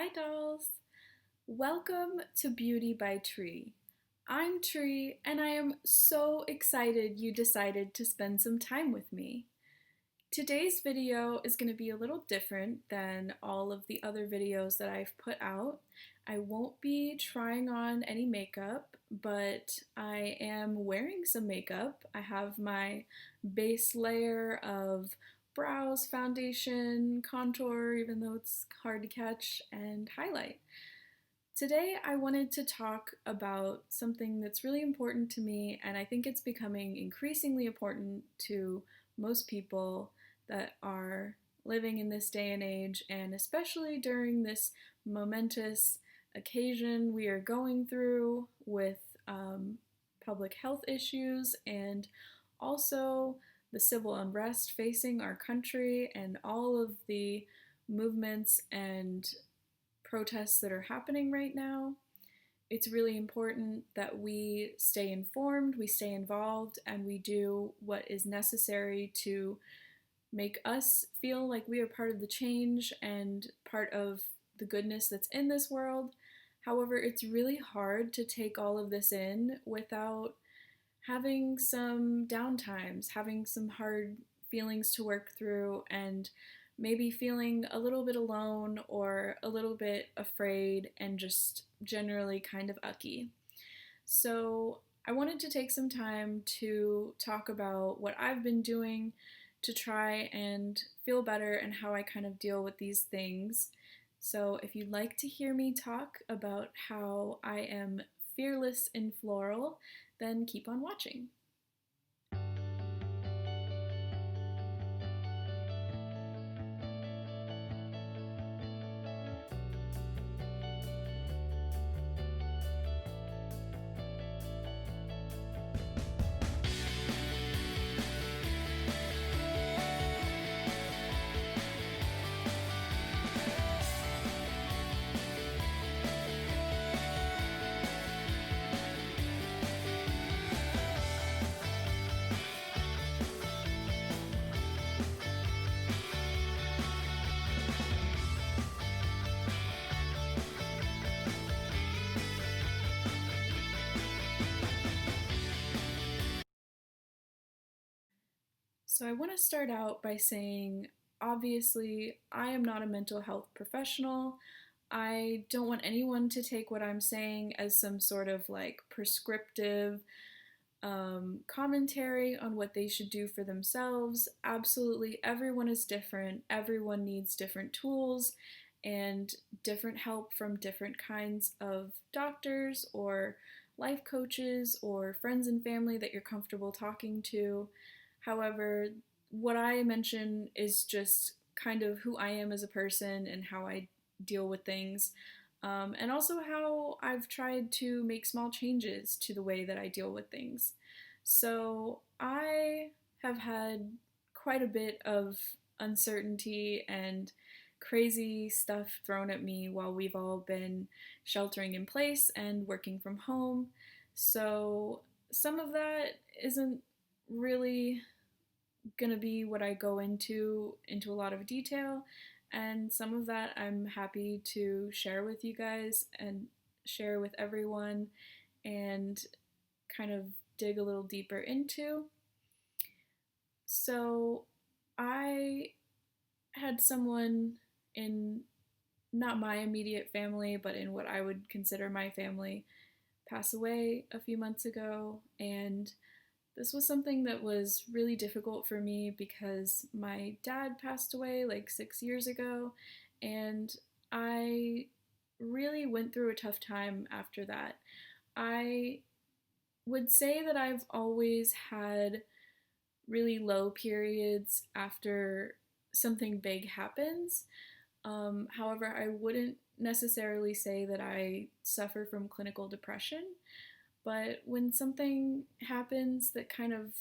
Hi dolls! Welcome to Beauty by Tree. I'm Tree and I am so excited you decided to spend some time with me. Today's video is going to be a little different than all of the other videos that I've put out. I won't be trying on any makeup, but I am wearing some makeup. I have my base layer of brows, foundation, contour, even though it's hard to catch, and highlight. Today, I wanted to talk about something that's really important to me, and I think it's becoming increasingly important to most people that are living in this day and age, and especially during this momentous occasion we are going through with public health issues and also the civil unrest facing our country and all of the movements and protests that are happening right now. It's really important that we stay informed, we stay involved, and we do what is necessary to make us feel like we are part of the change and part of the goodness that's in this world. However, it's really hard to take all of this in without having some downtimes, having some hard feelings to work through, and maybe feeling a little bit alone or a little bit afraid and just generally kind of ucky. So, I wanted to take some time to talk about what I've been doing to try and feel better and how I kind of deal with these things. So, if you'd like to hear me talk about how I am fearless in Floral, then keep on watching. So, I want to start out by saying obviously, I am not a mental health professional. I don't want anyone to take what I'm saying as some sort of like prescriptive commentary on what they should do for themselves. Absolutely, everyone is different. Everyone needs different tools and different help from different kinds of doctors or life coaches or friends and family that you're comfortable talking to. However, what I mention is just kind of who I am as a person and how I deal with things. And also how I've tried to make small changes to the way that I deal with things. So I have had quite a bit of uncertainty and crazy stuff thrown at me while we've all been sheltering in place and working from home. So some of that isn't really going to be what I go into a lot of detail, and some of that I'm happy to share with you guys and share with everyone and kind of dig a little deeper into. So, I had someone in not my immediate family, but in what I would consider my family, pass away a few months ago, and this was something that was really difficult for me because my dad passed away like 6 years ago, and I really went through a tough time after that. I would say that I've always had really low periods after something big happens. However, I wouldn't necessarily say that I suffer from clinical depression. But when something happens that kind of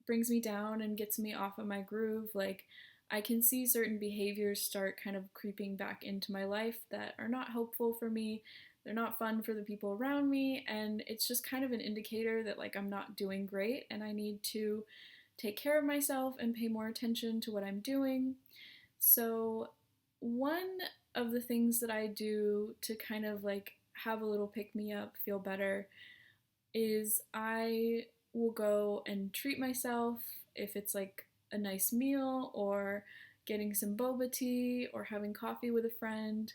brings me down and gets me off of my groove, like I can see certain behaviors start kind of creeping back into my life that are not helpful for me. They're not fun for the people around me, and it's just kind of an indicator that like I'm not doing great and I need to take care of myself and pay more attention to what I'm doing. So, one of the things that I do to kind of like have a little pick me up, feel better, is I will go and treat myself if it's like a nice meal or getting some boba tea or having coffee with a friend.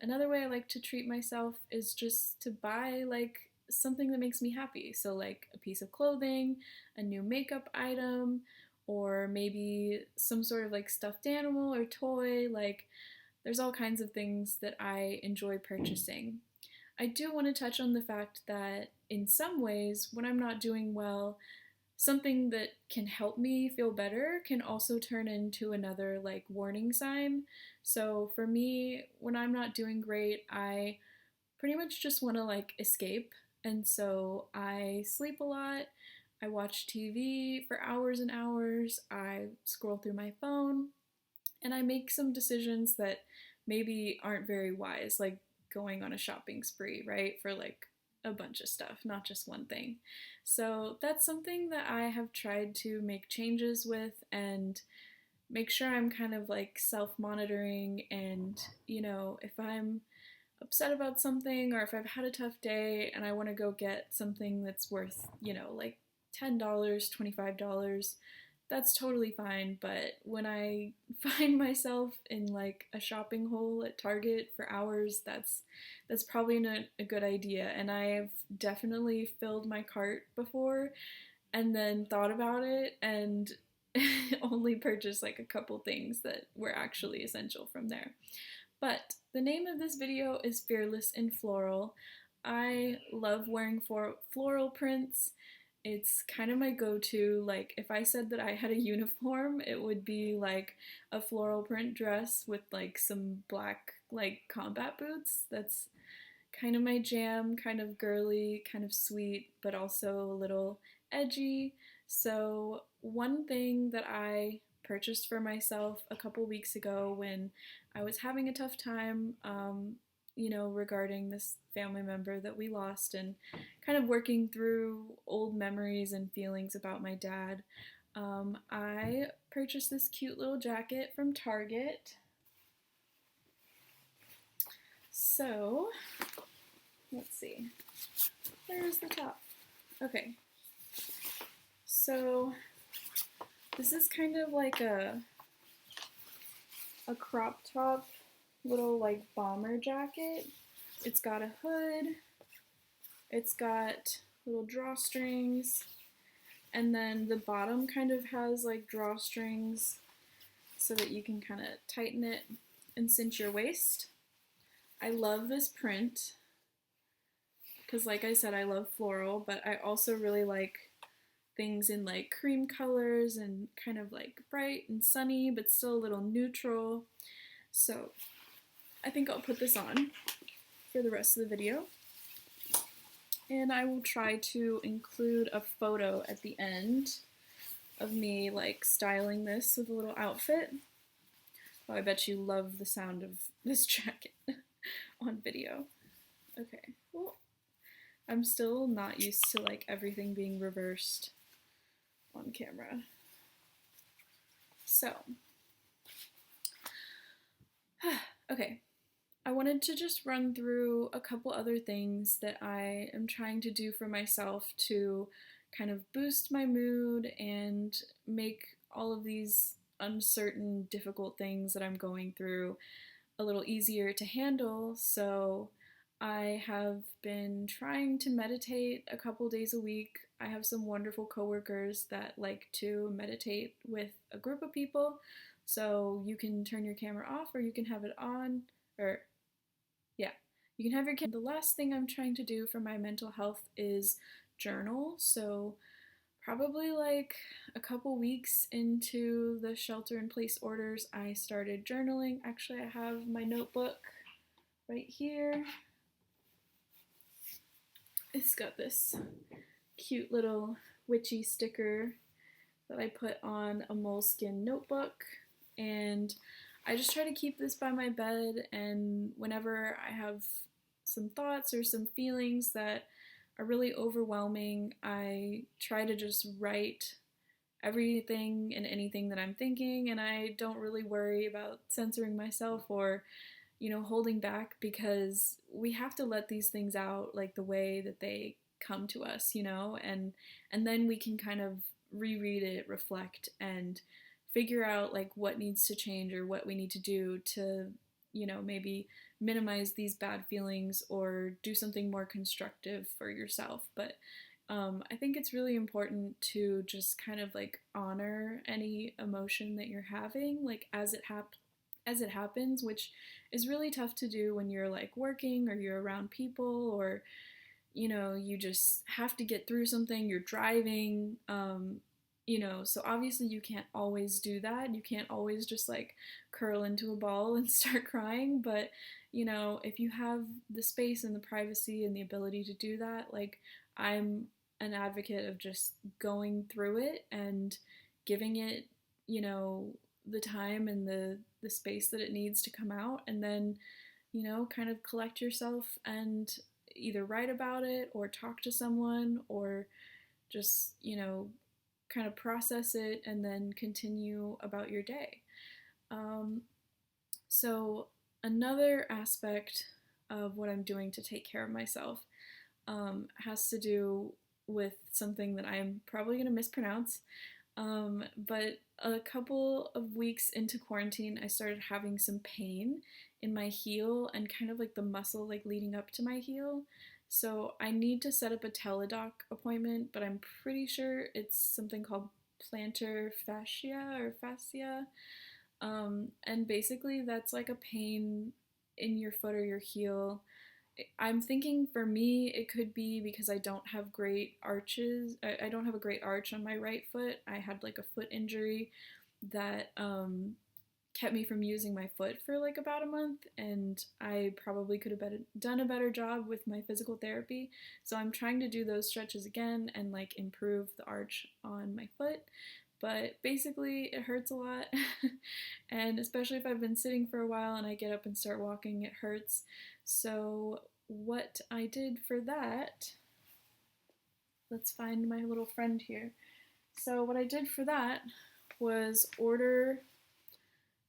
Another way I like to treat myself is just to buy like something that makes me happy. So, like a piece of clothing, a new makeup item, or maybe some sort of like stuffed animal or toy. Like, there's all kinds of things that I enjoy purchasing. I do want to touch on the fact that in some ways, when I'm not doing well, something that can help me feel better can also turn into another like warning sign. So for me, when I'm not doing great, I pretty much just want to like escape. And so I sleep a lot. I watch TV for hours and hours. I scroll through my phone and I make some decisions that maybe aren't very wise, like going on a shopping spree, right? For like a bunch of stuff, not just one thing. So that's something that I have tried to make changes with and make sure I'm kind of like self monitoring. And, if I'm upset about something or if I've had a tough day and I want to go get something that's worth, like $10, $25, that's totally fine. But when I find myself in like a shopping hole at Target for hours, that's probably not a good idea. And I've definitely filled my cart before and then thought about it and only purchased like a couple things that were actually essential from there. But the name of this video is Fearless in Floral. I love wearing floral prints. It's kind of my go-to. Like, if I said that I had a uniform, it would be like a floral print dress with like some black like combat boots. That's kind of my jam, kind of girly, kind of sweet, but also a little edgy. So, one thing that I purchased for myself a couple weeks ago when I was having a tough time, regarding this family member that we lost and kind of working through old memories and feelings about my dad, I purchased this cute little jacket from Target. So, let's see. There's the top. Okay. So, this is kind of like a crop top little like bomber jacket. It's got a hood. It's got little drawstrings. And then the bottom kind of has like drawstrings so that you can kind of tighten it and cinch your waist. I love this print because, like I said, I love floral, but I also really like things in like cream colors and kind of like bright and sunny, but still a little neutral. So I think I'll put this on for the rest of the video. And I will try to include a photo at the end of me like styling this with a little outfit. Oh, I bet you love the sound of this jacket on video. Okay, well, I'm still not used to like everything being reversed on camera. So, okay, I wanted to just run through a couple other things that I am trying to do for myself to kind of boost my mood and make all of these uncertain, difficult things that I'm going through a little easier to handle. So I have been trying to meditate a couple days a week. I have some wonderful coworkers that like to meditate with a group of people. So you can turn your camera off or you can have it on, or yeah, you can have your camera. The last thing I'm trying to do for my mental health is journal. So probably like a couple weeks into the shelter in place orders, I started journaling. Actually, I have my notebook right here. It's got this cute little witchy sticker that I put on a moleskin notebook, and I just try to keep this by my bed, and whenever I have some thoughts or some feelings that are really overwhelming, I try to just write everything and anything that I'm thinking, and I don't really worry about censoring myself or holding back, because we have to let these things out like the way that they come to us, and then we can kind of reread it, reflect, and figure out like what needs to change or what we need to do to, maybe minimize these bad feelings or do something more constructive for yourself. But I think it's really important to just kind of like honor any emotion that you're having, like as it happens, which is really tough to do when you're like working or you're around people, or you just have to get through something, you're driving, so obviously you can't always do that. You can't always just like curl into a ball and start crying, but if you have the space and the privacy and the ability to do that, like I'm an advocate of just going through it and giving it, the time and the space that it needs to come out, and then kind of collect yourself and either write about it or talk to someone, or just, kind of process it and then continue about your day. Um, so, another aspect of what I'm doing to take care of myself has to do with something that I'm probably going to mispronounce. But a couple of weeks into quarantine, I started having some pain in my heel and kind of like the muscle like leading up to my heel. So I need to set up a teledoc appointment, but I'm pretty sure it's something called plantar fascia. And basically that's like a pain in your foot or your heel. I'm thinking for me, it could be because I don't have great arches. I don't have a great arch on my right foot. I had like a foot injury that kept me from using my foot for like about a month, and I probably could have done a better job with my physical therapy. So I'm trying to do those stretches again and like improve the arch on my foot. But basically, it hurts a lot, and especially if I've been sitting for a while and I get up and start walking, it hurts. So, what I did for that, let's find my little friend here. So, what I did for that was order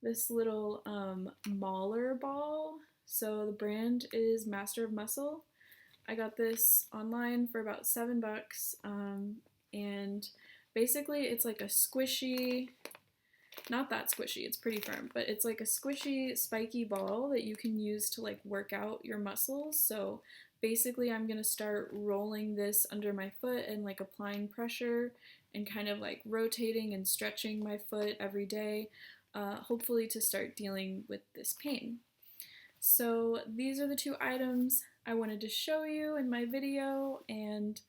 this little mauler ball. So, the brand is Master of Muscle. I got this online for about $7, and basically it's like a squishy, not that squishy, it's pretty firm, but it's like a squishy, spiky ball that you can use to like work out your muscles. So basically I'm gonna start rolling this under my foot and like applying pressure and kind of like rotating and stretching my foot every day, hopefully to start dealing with this pain. So these are the two items I wanted to show you in my video, and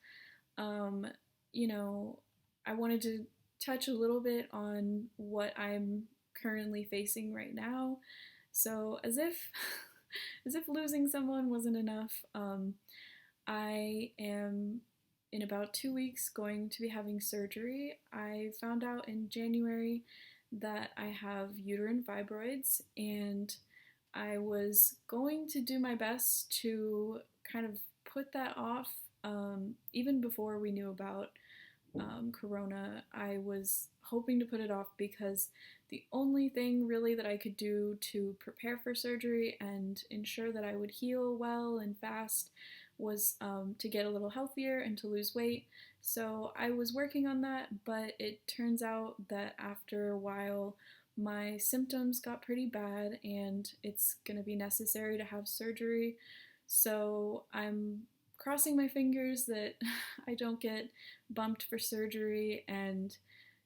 um, you know, I wanted to touch a little bit on what I'm currently facing right now. So as if as if losing someone wasn't enough, I am in about 2 weeks going to be having surgery. I found out in January that I have uterine fibroids, and I was going to do my best to kind of put that off. Even before we knew about Corona, I was hoping to put it off because the only thing really that I could do to prepare for surgery and ensure that I would heal well and fast was to get a little healthier and to lose weight. So I was working on that, but it turns out that after a while, my symptoms got pretty bad and it's going to be necessary to have surgery. So I'm crossing my fingers that I don't get bumped for surgery, and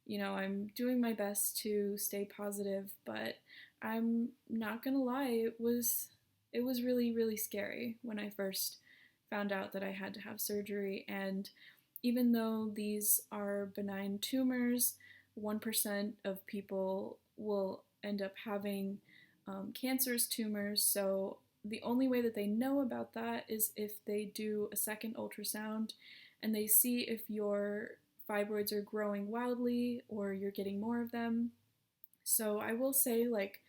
I'm doing my best to stay positive, but I'm not gonna lie, it was really, really scary when I first found out that I had to have surgery. And even though these are benign tumors, 1% of people will end up having cancerous tumors. So the only way that they know about that is if they do a second ultrasound and they see if your fibroids are growing wildly or you're getting more of them. So I will say, like,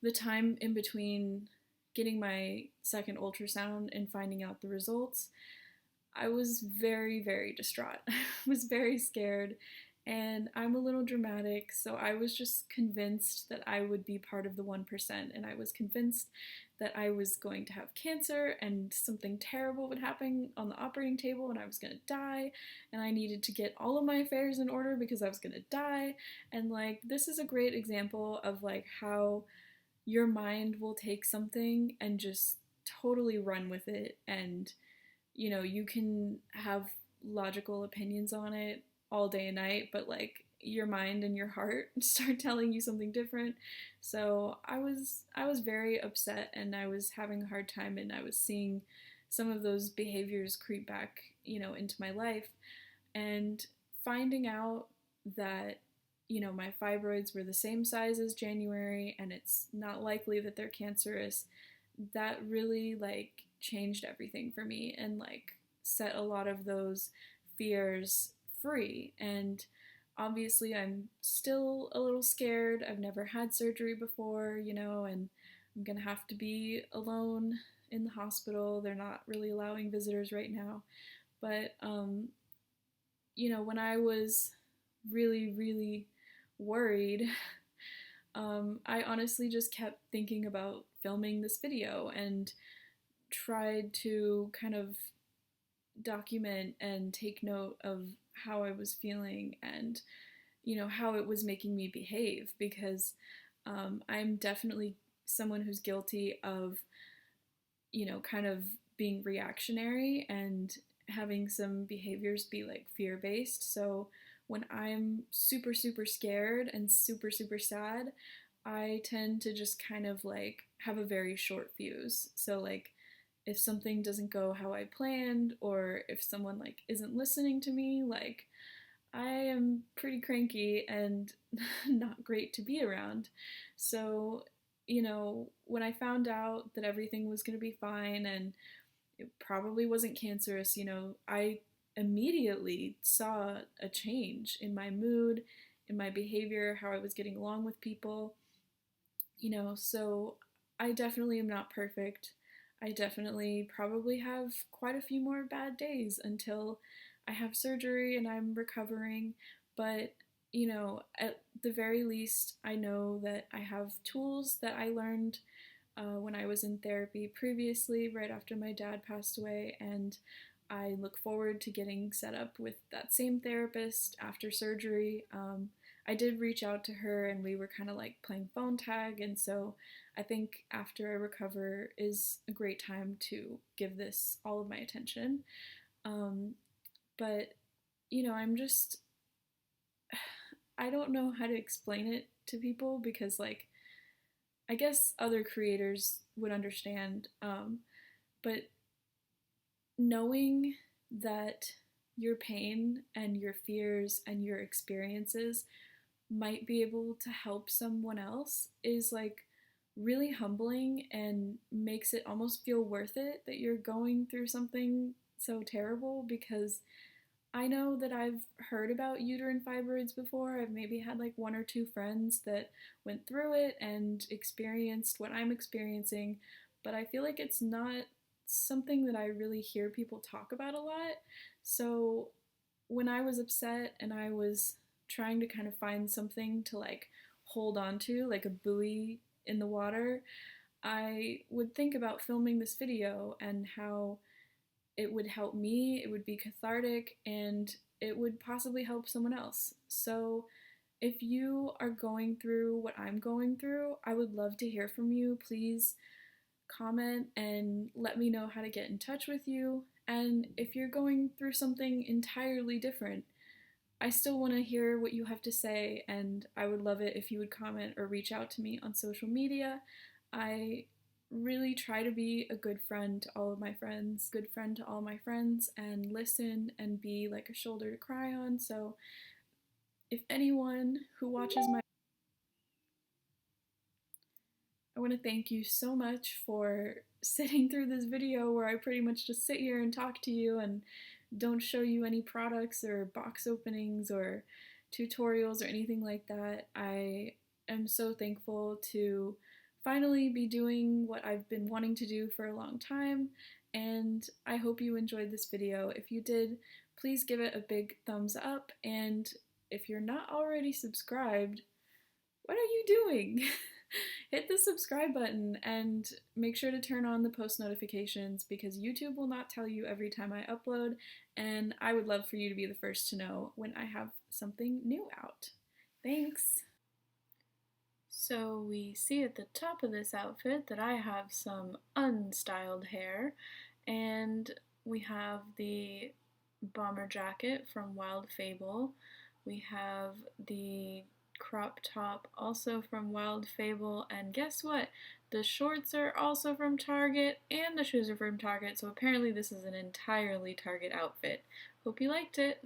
the time in between getting my second ultrasound and finding out the results, I was very, very distraught. I was very scared, And I'm a little dramatic, so I was just convinced that I would be part of the 1%, and I was convinced that I was going to have cancer and something terrible would happen on the operating table and I was gonna die, and I needed to get all of my affairs in order because I was gonna die. And like, this is a great example of like how your mind will take something and just totally run with it, and you can have logical opinions on it all day and night, but like your mind and your heart start telling you something different. So I was very upset, and I was having a hard time, and I was seeing some of those behaviors creep back, into my life, and finding out that my fibroids were the same size as January and it's not likely that they're cancerous, that really like changed everything for me and like set a lot of those fears free. And obviously I'm still a little scared. I've never had surgery before, and I'm gonna have to be alone in the hospital. They're not really allowing visitors right now. But when I was really, really worried, I honestly just kept thinking about filming this video and tried to kind of document and take note of how I was feeling and, how it was making me behave, because I'm definitely someone who's guilty of, kind of being reactionary and having some behaviors be like fear based. So when I'm super, super scared and super, super sad, I tend to just kind of like have a very short fuse. So, like, if something doesn't go how I planned, or if someone like isn't listening to me, like, I am pretty cranky and not great to be around. So, when I found out that everything was going to be fine and it probably wasn't cancerous, I immediately saw a change in my mood, in my behavior, how I was getting along with people, so I definitely am not perfect. I definitely probably have quite a few more bad days until I have surgery and I'm recovering, but at the very least, I know that I have tools that I learned when I was in therapy previously, right after my dad passed away, and I look forward to getting set up with that same therapist after surgery. I did reach out to her and we were kind of like playing phone tag, and so I think after I recover is a great time to give this all of my attention. Um, but, I'm just, I don't know how to explain it to people because, like, I guess other creators would understand, but knowing that your pain and your fears and your experiences might be able to help someone else is like really humbling and makes it almost feel worth it that you're going through something so terrible, because I know that I've heard about uterine fibroids before. I've maybe had like one or two friends that went through it and experienced what I'm experiencing, but I feel like it's not something that I really hear people talk about a lot. So when I was upset and I was trying to kind of find something to like hold on to, like a buoy in the water, I would think about filming this video and how it would help me, it would be cathartic, and it would possibly help someone else. So if you are going through what I'm going through, I would love to hear from you. Please comment and let me know how to get in touch with you. And if you're going through something entirely different, I still want to hear what you have to say, and I would love it if you would comment or reach out to me on social media. I really try to be a good friend to all of my friends, and listen and be like a shoulder to cry on. So if anyone who watches my I want to thank you so much for sitting through this video where I pretty much just sit here and talk to you and don't show you any products or box openings or tutorials or anything like that. I am so thankful to finally be doing what I've been wanting to do for a long time, and I hope you enjoyed this video. If you did, please give it a big thumbs up, and if you're not already subscribed, what are you doing? Hit the subscribe button and make sure to turn on the post notifications because YouTube will not tell you every time I upload, and I would love for you to be the first to know when I have something new out. Thanks! So we see at the top of this outfit that I have some unstyled hair, and we have the bomber jacket from Wild Fable. We have the crop top also from Wild Fable, and guess what? The shorts are also from Target and the shoes are from Target, so apparently this is an entirely Target outfit. Hope you liked it!